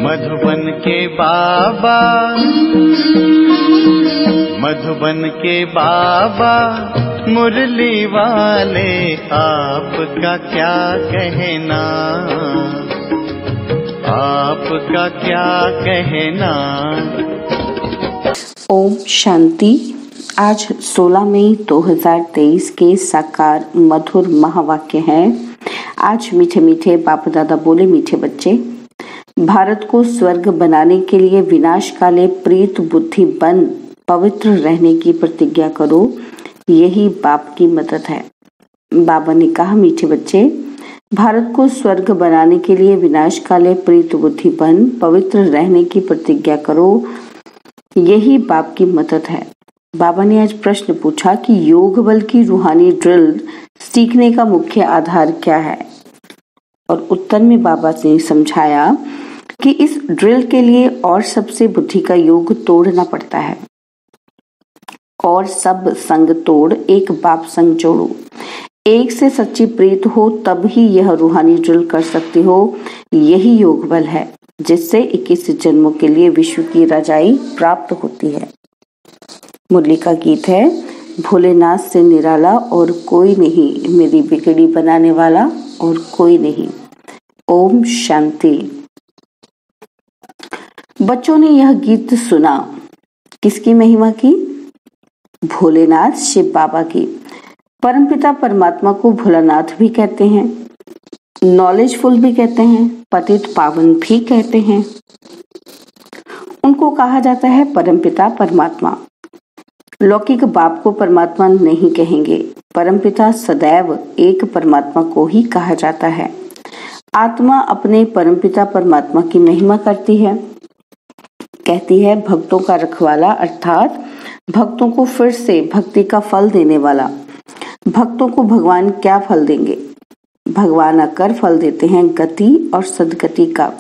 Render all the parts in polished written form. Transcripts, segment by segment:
मधुबन के बाबा, मधुबन के बाबा मुरली वाले, आपका क्या कहना, आपका क्या कहना। ओम शांति। आज 16 मई 2023 के साकार मधुर महावाक्य हैं। आज मीठे मीठे बाप दादा बोले, मीठे बच्चे, भारत को स्वर्ग बनाने के लिए विनाश काले प्रीत बुद्धि बन पवित्र रहने की प्रतिज्ञा करो, यही बाप की मदद है। बाबा ने कहा, मीठे बच्चे, भारत को स्वर्ग बनाने के लिए विनाश काले प्रीत बुद्धि बन पवित्र रहने की प्रतिज्ञा करो, यही बाप की मदद है। बाबा ने आज प्रश्न पूछा कि योग बल की रूहानी ड्रिल सीखने का मुख्य आधार क्या है, और उत्तर में बाबा ने समझाया कि इस ड्रिल के लिए और सबसे बुद्धि का योग तोड़ना पड़ता है, और सब संग तोड़ एक बाप संग जोड़ो। एक से सच्ची प्रीत हो तब ही यह रूहानी ड्रिल कर सकते हो। यही योग बल है जिससे 21 जन्मों के लिए विश्व की रजाई प्राप्त होती है। मुरली का गीत है, भोलेनाथ से निराला और कोई नहीं, मेरी बिगड़ी बनाने वाला और कोई नहीं। ओम शांति। बच्चों ने यह गीत सुना, किसकी महिमा की? भोलेनाथ शिव बाबा की। परमपिता परमात्मा को भोलानाथ भी कहते हैं, नॉलेजफुल भी कहते हैं, पतित पावन भी कहते हैं। उनको कहा जाता है परमपिता परमात्मा। लौकिक बाप को परमात्मा नहीं कहेंगे, परमपिता सदैव एक परमात्मा को ही कहा जाता है। आत्मा अपने परमपिता परमात्मा की महिमा करती है, कहती है भक्तों का रखवाला, अर्थात भक्तों को फिर से भक्ति का फल देने वाला। भक्तों को भगवान क्या फल देंगे? भगवान आकर फल देते हैं गति और सदगति का।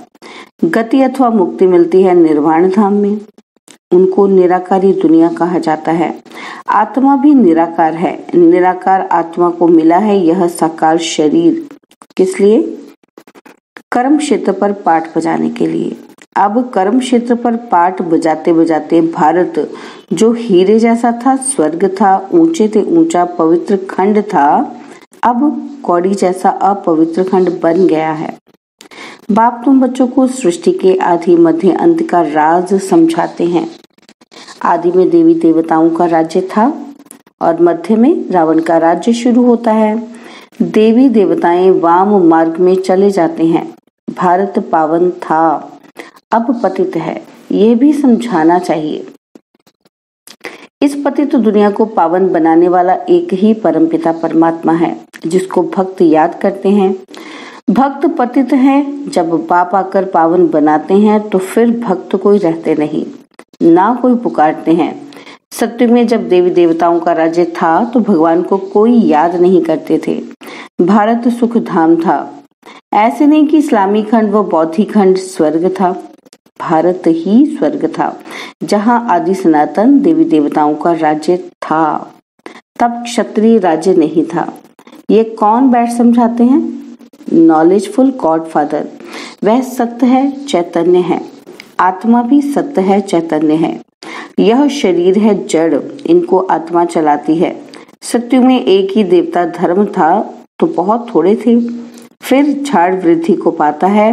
गति अथवा मुक्ति मिलती है निर्वाण धाम में। उनको निराकारी दुनिया कहा जाता है। आत्मा भी निराकार है। निराकार आत्मा को मिला है यह साकार शरीर। किस लिए? कर्म क्षेत्र पर पाठ बजाने के लिए। अब कर्म क्षेत्र पर पाठ बजाते बजाते भारत जो हीरे जैसा था, स्वर्ग था, ऊंचे से ऊंचा पवित्र खंड था, अब कौड़ी जैसा अपवित्र खंड बन गया है। बाप तुम बच्चों को सृष्टि के आदि मध्य अंत का राज समझाते हैं। आदि में देवी देवताओं का राज्य था और मध्य में रावण का राज्य शुरू होता है। देवी देवताएं वाम मार्ग में चले जाते हैं। भारत पावन था, अब पतित है, ये भी समझाना चाहिए। इस पतित दुनिया को पावन बनाने वाला एक ही परमपिता परमात्मा है, जिसको भक्त याद करते हैं। भक्त पतित हैं, जब बाप आकर पावन बनाते हैं तो फिर भक्त कोई रहते नहीं, ना कोई पुकारते हैं। सत्य में जब देवी देवताओं का राज्य था तो भगवान को कोई याद नहीं करते थे। भारत सुख धाम था। ऐसे नहीं कि इस्लामी खंड व बौद्धी खंड स्वर्ग था, भारत ही स्वर्ग था, जहां आदि सनातन देवी देवताओं का राज्य था। तब क्षत्रिय राज्य नहीं था। ये कौन बैठ समझाते हैं? Knowledgeful godfather. वह सत्य है, चैतन्य है। आत्मा भी सत्य है, चैतन्य है। यह शरीर है जड़, इनको आत्मा चलाती है। सत्य में एक ही देवता धर्म था तो बहुत थोड़े थे, फिर झाड़ वृद्धि को पाता है।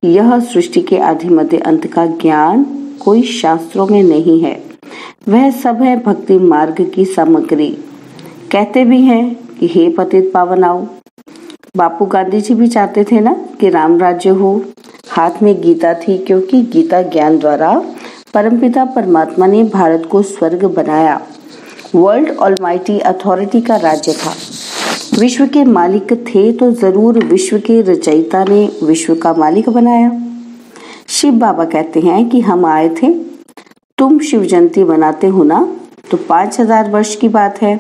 यह सृष्टि के आदि मध्य अंत का ज्ञान कोई शास्त्रों में नहीं है, वह सब है भक्ति मार्ग की सामग्री। कहते भी हैं कि हे पतित पावन आओ। बापू गांधी जी भी चाहते थे ना कि राम राज्य हो। हाथ में गीता थी, क्योंकि गीता ज्ञान द्वारा परमपिता परमात्मा ने भारत को स्वर्ग बनाया। वर्ल्ड ऑलमाइटी अथॉरिटी का राज्य था। विश्व के मालिक थे तो जरूर विश्व के रचयिता ने विश्व का मालिक बनाया। शिव बाबा कहते हैं कि हम आए थे, तुम शिव जयंती बनाते हो ना, तो 5000 वर्ष की बात है।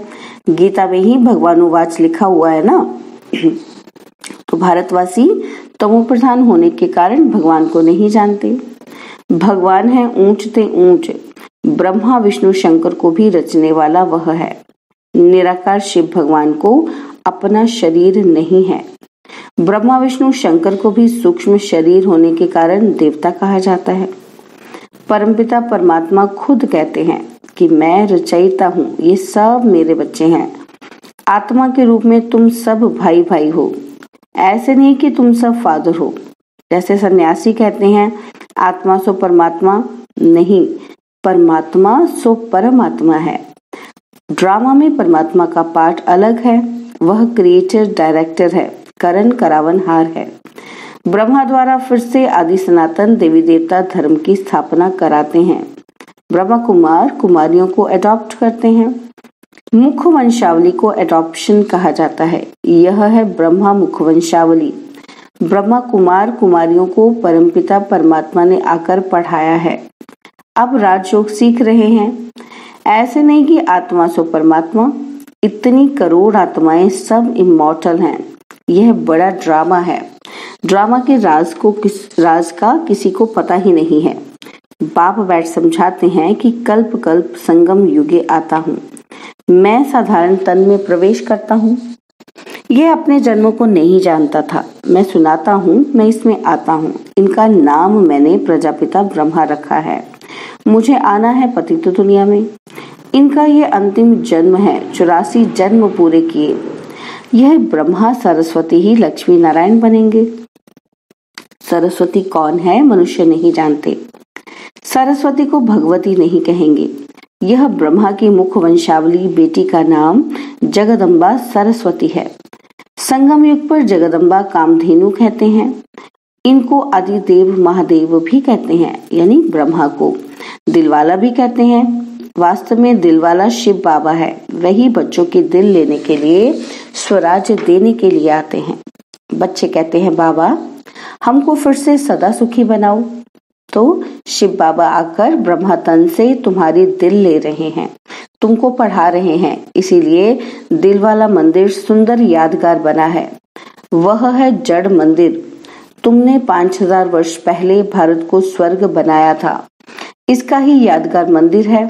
गीता में ही भगवानुवाच लिखा हुआ है ना। तो भारतवासी तमो प्रधान होने के कारण भगवान को नहीं जानते। भगवान है ऊंच ते ऊंच, ब्रह्मा विष्णु शंकर को भी रचने वाला वह है। निराकार शिव भगवान को अपना शरीर नहीं है। ब्रह्मा विष्णु शंकर को भी सूक्ष्म शरीर होने के कारण देवता कहा जाता है। परमपिता परमात्मा खुद कहते हैं कि मैं रचयिता हूँ, ये सब मेरे बच्चे हैं। आत्मा के रूप में तुम सब भाई भाई हो, ऐसे नहीं कि तुम सब फादर हो। जैसे सन्यासी कहते हैं आत्मा सो परमात्मा, नहीं, परमात्मा सो परमात्मा है। ड्रामा में परमात्मा का पार्ट अलग है, वह क्रिएटर डायरेक्टर है, करण करावनहार है। ब्रह्मा द्वारा फिर से आदि सनातन देवी देवता धर्म की स्थापना कराते हैं। ब्रह्मा कुमार कुमारियों को अडॉप्ट करते हैं। मुख वंशावली को एडॉप्शन कहा जाता है। यह है ब्रह्मा मुख वंशावली। ब्रह्मा कुमार कुमारियों को परमपिता परमात्मा ने आकर पढ़ाया है। अब राजयोग सीख रहे हैं। ऐसे नहीं कि आत्मा सो परमात्मा, इतनी करोड़ आत्माएं सब इमॉर्टल हैं। यह बड़ा ड्रामा है। ड्रामा के राज का किसी को पता ही नहीं है। बाप बैठ समझाते हैं कि कल्प कल्प संगम युगे आता हूँ, मैं साधारण तन में प्रवेश करता हूँ। यह अपने जन्मों को नहीं जानता था। मैं सुनाता हूँ, मैं इसमें आता हूँ। इनका नाम मैंने प्रजापिता ब्रह्मा रखा है। मुझे आना है पतित दुनिया में। इनका ये अंतिम जन्म है, 84 जन्म पूरे किए। यह ब्रह्मा सरस्वती ही लक्ष्मी नारायण बनेंगे। सरस्वती कौन है मनुष्य नहीं जानते। सरस्वती को भगवती नहीं कहेंगे। यह ब्रह्मा की मुख वंशावली बेटी का नाम जगदम्बा सरस्वती है। संगम युग पर जगदम्बा कामधेनु कहते हैं। इनको आदिदेव महादेव भी कहते हैं, यानी ब्रह्मा को दिलवाला भी कहते हैं। वास्तव में दिलवाला शिव बाबा है। वही बच्चों के दिल लेने के लिए, स्वराज्य देने के लिए आते हैं। बच्चे कहते हैं बाबा हमको फिर से सदा सुखी बनाओ, तो शिव बाबा आकर ब्रह्मा तन से तुम्हारे दिल ले रहे हैं, तुमको पढ़ा रहे हैं। इसीलिए दिल वाला मंदिर सुंदर यादगार बना है। वह है जड़ मंदिर। तुमने 5000 वर्ष पहले भारत को स्वर्ग बनाया था, इसका ही यादगार मंदिर है।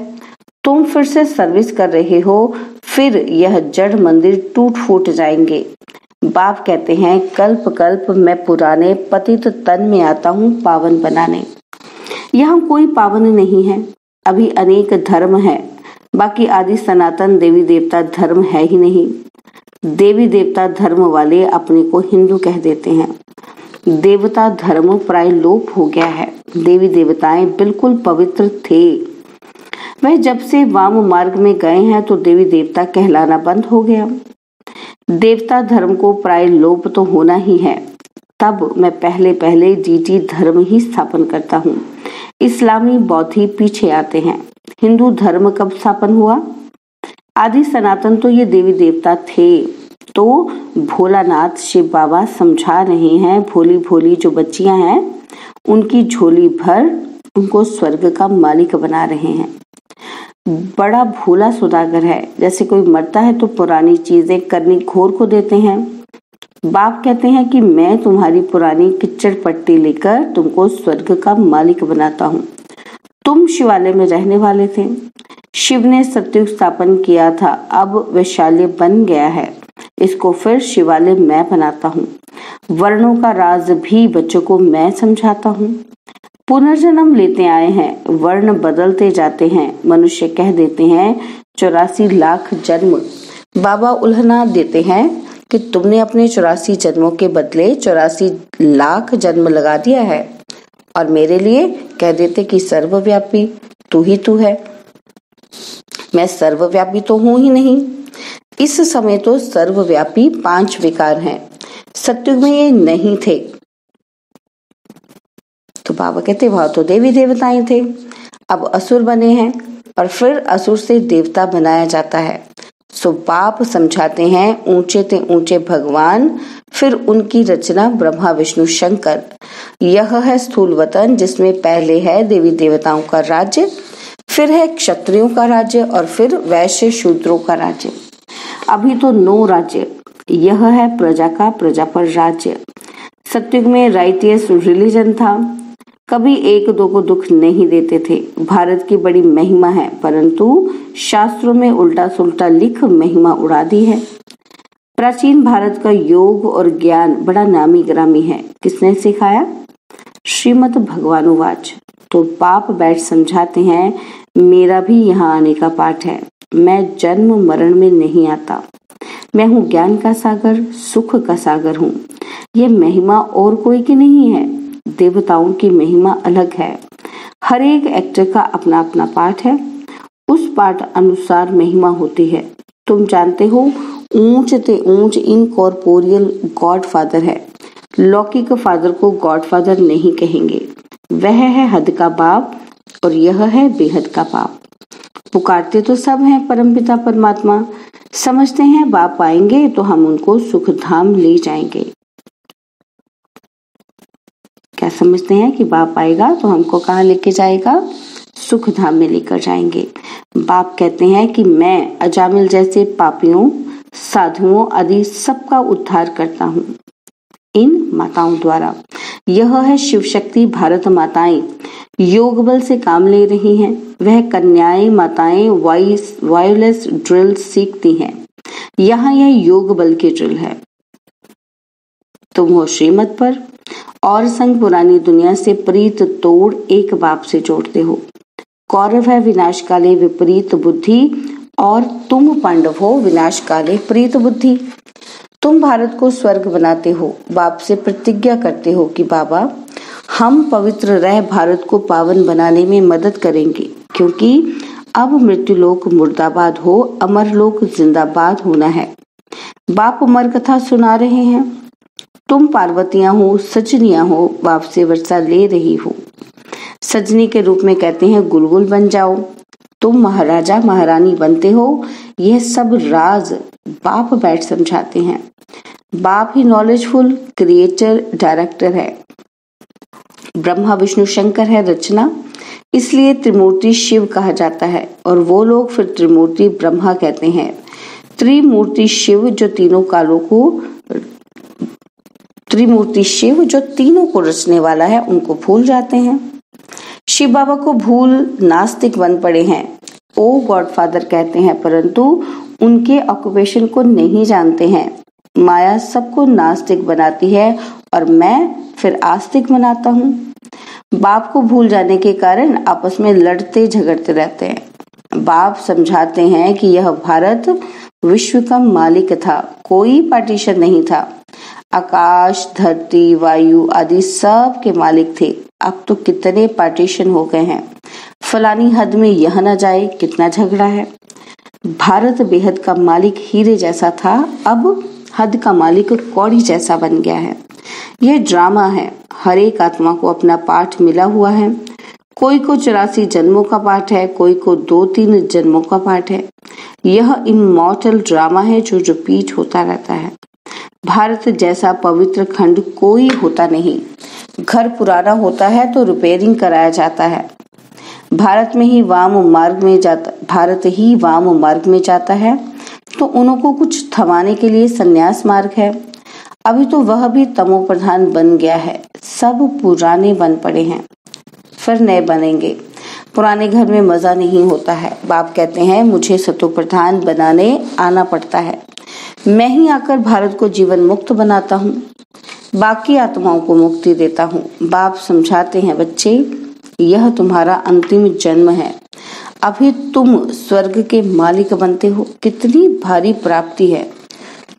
तुम फिर से सर्विस कर रहे हो, फिर यह जड़ मंदिर टूट फूट जाएंगे। बाप कहते हैं कल्प कल्प मैं पुराने पतित तन में आता हूँ पावन बनाने। यहाँ कोई पावन नहीं है। अभी अनेक धर्म है, बाकी आदि सनातन देवी देवता धर्म है ही नहीं। देवी देवता धर्म वाले अपने को हिंदू कह देते हैं। देवता धर्म प्राय लोप हो गया है। देवी देवताएं बिल्कुल पवित्र थे। वह जब से वाम मार्ग में गए हैं तो देवी देवता कहलाना बंद हो गया। देवता धर्म को प्राय लोप तो होना ही है। तब मैं पहले पहले डीटी धर्म ही स्थापन करता हूँ। इस्लामी बौद्धी पीछे आते हैं। हिंदू धर्म कब स्थापन हुआ? आदि सनातन तो ये देवी देवता थे। तो भोलानाथ शिव बाबा समझा रहे हैं, भोली भोली जो बच्चियां हैं उनकी झोली भर उनको स्वर्ग का मालिक बना रहे हैं। बड़ा भोला सौदागर है। जैसे कोई मरता है तो पुरानी चीजें करनी घोर को देते हैं। बाप कहते हैं कि मैं तुम्हारी पुरानी किच्चड़ पट्टी लेकर तुमको स्वर्ग का मालिक बनाता हूँ। तुम शिवालय में रहने वाले थे। शिव ने सतयुग स्थापन किया था, अब वैशाल्य बन गया है। इसको फिर शिवालय मैं बनाता हूँ। वर्णों का राज भी बच्चों को मैं समझाता हूँ। पुनर्जन्म लेते आए हैं, वर्ण बदलते जाते हैं। मनुष्य कह देते हैं 84 लाख जन्म। बाबा उल्हना देते हैं कि तुमने अपने 84 जन्मों के बदले 84 लाख जन्म लगा दिया है। और मेरे लिए कह देते कि सर्वव्यापी तू ही तू है। मैं सर्वव्यापी तो हूं ही नहीं। इस समय तो सर्वव्यापी 5 विकार हैं। सतयुग में ये नहीं थे। तो बाबा कहते वहां तो देवी देवताएं थे, अब असुर बने हैं और फिर असुर से देवता बनाया जाता है। सो बाप समझाते हैं ऊंचे ते ऊंचे भगवान, फिर उनकी रचना ब्रह्मा विष्णु शंकर। यह है स्थूल वतन, जिसमें पहले है देवी देवताओं का राज्य, फिर है क्षत्रियों का राज्य और फिर वैश्य शूद्रों का राज्य। अभी तो 9 राज्य। यह है प्रजा का प्रजा पर राज्य। सतयुग में राइटियस रिलीजन था। कभी 1-2 को दुख नहीं देते थे। भारत की बड़ी महिमा है, परंतु शास्त्रों में उल्टा सुल्टा लिख महिमा उड़ा दी है। प्राचीन भारत का योग और ज्ञान बड़ा नामी ग्रामी है। किसने सिखाया? श्रीमद् भगवानुवाच। तो बाप बैठ समझाते हैं, मेरा भी यहाँ आने का पाठ है। मैं जन्म मरण में नहीं आता। मैं हूँ ज्ञान का सागर, सुख का सागर हूँ। ये महिमा और कोई की नहीं है। देवताओं की महिमा अलग है। हर एक एक्टर का अपना अपना पाठ है। उस पाठ अनुसार महिमा होती है। तुम जानते हो, ऊंच ते ऊंच इनकॉर्पोरियल गॉड फादर है। लौकिक फादर को गॉड फादर नहीं कहेंगे। वह है हद का बाप और यह है बेहद का बाप। पुकारते तो सब हैं परमपिता परमात्मा। समझते हैं बाप आएंगे तो हम उनको सुख धाम ले जाएंगे। क्या समझते हैं कि बाप आएगा तो हमको कहाँ लेके जाएगा? सुख धाम में लेकर जाएंगे। बाप कहते हैं कि मैं अजामिल जैसे पापियों, साधुओं आदि सबका उद्धार करता हूँ इन माताओं द्वारा। यह है शिव शक्ति भारत माताएं योग बल से काम ले रही हैं। वह कन्याएं माताएं वायरलेस ड्रिल सीखती हैं। यहाँ यह योग बल की ड्रिल है। तुम हो श्रीमत पर और संग पुरानी दुनिया से प्रीत तोड़ एक बाप से जोड़ते हो। कौरव है विनाश काले विपरीत बुद्धि और तुम पांडव हो विनाश काले प्रीत बुद्धि। तुम भारत को स्वर्ग बनाते हो। बाप से प्रतिज्ञा करते हो कि बाबा, हम पवित्र रह भारत को पावन बनाने में मदद करेंगे, क्योंकि अब मृत्युलोक मुर्दाबाद हो, अमर लोक जिंदाबाद होना है। बाप अमर कथा सुना रहे हैं। तुम पार्वतियां हो, सजनियां हो, बाप से वर्षा ले रही हो। सजनी के रूप में कहते हैं गुलगुल बन जाओ। तुम महाराजा महारानी बनते हो। यह सब राज बाप बैठ समझाते हैं। बाप ही नॉलेजफुल क्रिएटर डायरेक्टर है। ब्रह्मा विष्णु शंकर है रचना, इसलिए त्रिमूर्ति शिव कहा जाता है और वो लोग फिर त्रिमूर्ति ब्रह्मा कहते हैं। त्रिमूर्ति शिव जो तीनों को रचने वाला है, उनको भूल जाते हैं। शिव बाबा को भूल नास्तिक बन पड़े हैं। ओ गॉडफादर कहते हैं, परंतु उनके ऑक्यूपेशन को नहीं जानते हैं। माया सबको नास्तिक बनाती है और मैं फिर आस्तिक बनाता हूँ। बाप को भूल जाने के कारण आपस में लड़ते झगड़ते रहते हैं। बाप समझाते हैं कि यह भारत विश्व का मालिक था, कोई पार्टीशन नहीं था। आकाश, धरती, वायु आदि सब के मालिक थे। अब तो कितने पार्टीशन हो गए हैं। फलानी हद में यह न जाए, कितना झगड़ा है। भारत बेहद का मालिक हीरे जैसा था, अब हद का मालिक कौड़ी जैसा बन गया है। यह ड्रामा है। हर एक आत्मा को अपना पाठ मिला हुआ है। कोई को 84 जन्मों का पाठ है, कोई को 2-3 जन्मों का पाठ है। यह इमॉर्टल ड्रामा है जो रिपीट होता रहता है। भारत जैसा पवित्र खंड कोई होता नहीं। घर पुराना होता है तो रिपेयरिंग कराया जाता है। भारत ही वाम मार्ग में जाता है तो उनको कुछ थमाने के लिए संन्यास मार्ग है। अभी तो वह भी तमो प्रधान बन गया है। सब पुराने बन पड़े हैं, फिर नए बनेंगे। पुराने घर में मजा नहीं होता है। बाप कहते हैं मुझे सतो प्रधान बनाने आना पड़ता है। मैं ही आकर भारत को जीवन मुक्त बनाता हूँ, बाकी आत्माओं को मुक्ति देता हूँ। बाप समझाते हैं, बच्चे यह तुम्हारा अंतिम जन्म है। अभी तुम स्वर्ग के मालिक बनते हो। कितनी भारी प्राप्ति है।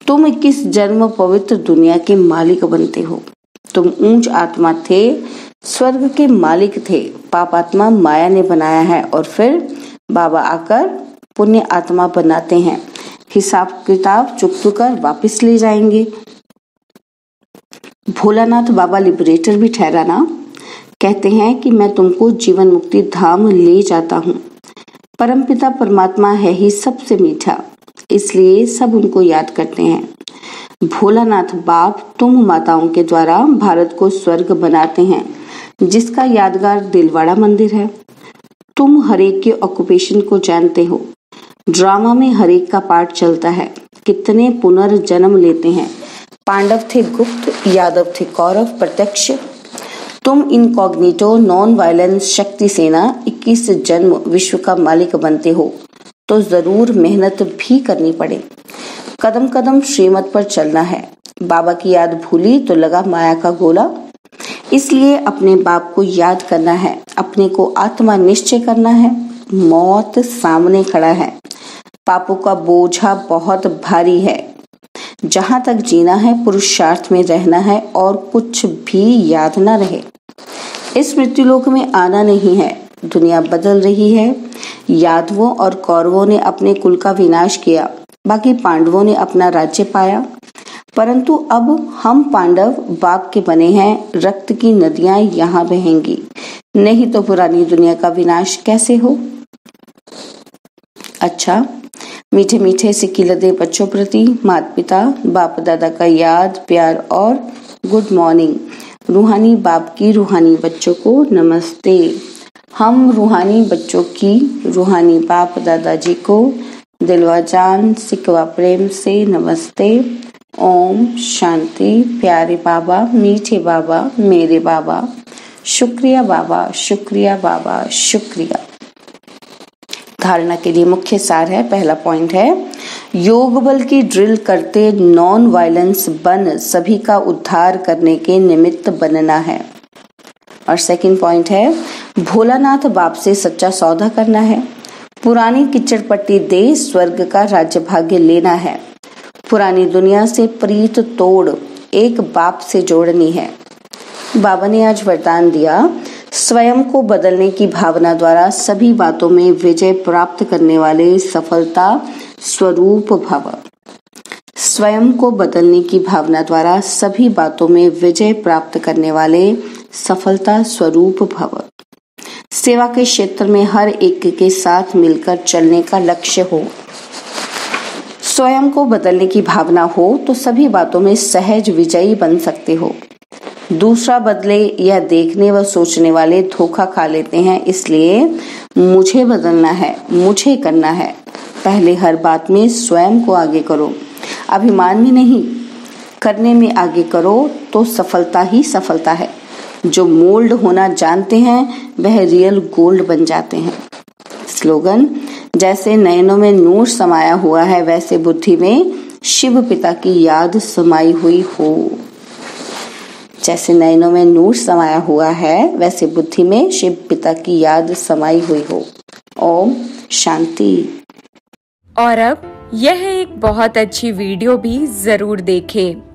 तुम 21 जन्म पवित्र दुनिया के मालिक बनते हो। तुम ऊंच आत्मा थे, स्वर्ग के मालिक थे। पाप आत्मा माया ने बनाया है और फिर बाबा आकर पुण्य आत्मा बनाते हैं। हिसाब किताब चुकतू कर वापिस ले जाएंगे। भोलानाथ बाबा लिबरेटर भी ठहरा ना। कहते हैं कि मैं तुमको जीवन मुक्ति धाम ले जाता हूँ। परमपिता परमात्मा है ही सबसे मीठा, इसलिए सब उनको याद करते हैं। भोलानाथ बाप तुम माताओं के द्वारा भारत को स्वर्ग बनाते हैं, जिसका यादगार दिलवाड़ा मंदिर है। तुम हरेक के ऑक्यूपेशन को जानते हो। ड्रामा में हरेक का पार्ट चलता है। कितने पुनर्जन्म लेते हैं। पांडव थे गुप्त, यादव थे कौरव प्रत्यक्ष। तुम इनकॉग्निटो नॉन वायलेंस शक्ति सेना 21 जन्म विश्व का मालिक बनते हो तो जरूर मेहनत भी करनी पड़े। कदम कदम श्रीमत पर चलना है। बाबा की याद भूली तो लगा माया का गोला। इसलिए अपने बाप को याद करना है, अपने को आत्मा निश्चय करना है। मौत सामने खड़ा है, पापों का बोझा बहुत भारी है। जहां तक जीना है पुरुषार्थ में रहना है और कुछ भी याद न रहे। इस मृत्युलोक में आना नहीं है। दुनिया बदल रही है। यादवों और कौरवों ने अपने कुल का विनाश किया, बाकी पांडवों ने अपना राज्य पाया। परंतु अब हम पांडव बाप के बने हैं, रक्त की नदियां यहाँ बहेंगी, नहीं तो पुरानी दुनिया का विनाश कैसे हो। अच्छा, मीठे मीठे सिक्किलदे बच्चों प्रति माता पिता बाप दादा का याद प्यार और गुड मॉर्निंग। रूहानी बाप की रूहानी बच्चों को नमस्ते। हम रूहानी बच्चों की रूहानी बाप दादाजी को दिलवा जान सिकवा प्रेम से नमस्ते। ओम शांति। प्यारे बाबा, मीठे बाबा, मेरे बाबा, शुक्रिया बाबा, शुक्रिया बाबा, शुक्रिया। धारणा के लिए मुख्य सार है। पहला पॉइंट है, योग बल की ड्रिल करते नॉन वायलेंस बन सभी का उद्धार करने के निमित्त बनना है। और सेकंड पॉइंट है, भोलानाथ बाप से सच्चा सौदा करना है। पुरानी किचड़ पट्टी दे स्वर्ग का राज्य भाग्य लेना है। पुरानी दुनिया से प्रीत तोड़ एक बाप से जोड़नी है। बाबा ने आज वरदान दिया, स्वयं को बदलने की भावना द्वारा सभी बातों में विजय प्राप्त करने वाले सफलता स्वरूप भव। स्वयं को बदलने की भावना द्वारा सभी बातों में विजय प्राप्त करने वाले सफलता स्वरूप भव। सेवा के क्षेत्र में हर एक के साथ मिलकर चलने का लक्ष्य हो। स्वयं को बदलने की भावना हो तो सभी बातों में सहज विजयी बन सकते हो। दूसरा बदले यह देखने व सोचने वाले धोखा खा लेते हैं। इसलिए मुझे बदलना है, मुझे करना है। पहले हर बात में स्वयं को आगे करो, अभिमान में नहीं, करने में आगे करो तो सफलता ही सफलता है। जो मोल्ड होना जानते हैं वह रियल गोल्ड बन जाते हैं। स्लोगन, जैसे नयनों में नूर समाया हुआ है वैसे बुद्धि में शिव पिता की याद समाई हुई हो। जैसे नयनों में नूर समाया हुआ है वैसे बुद्धि में शिव पिता की याद समाई हुई हो। ओम शांति। और अब यह एक बहुत अच्छी वीडियो भी जरूर देखें।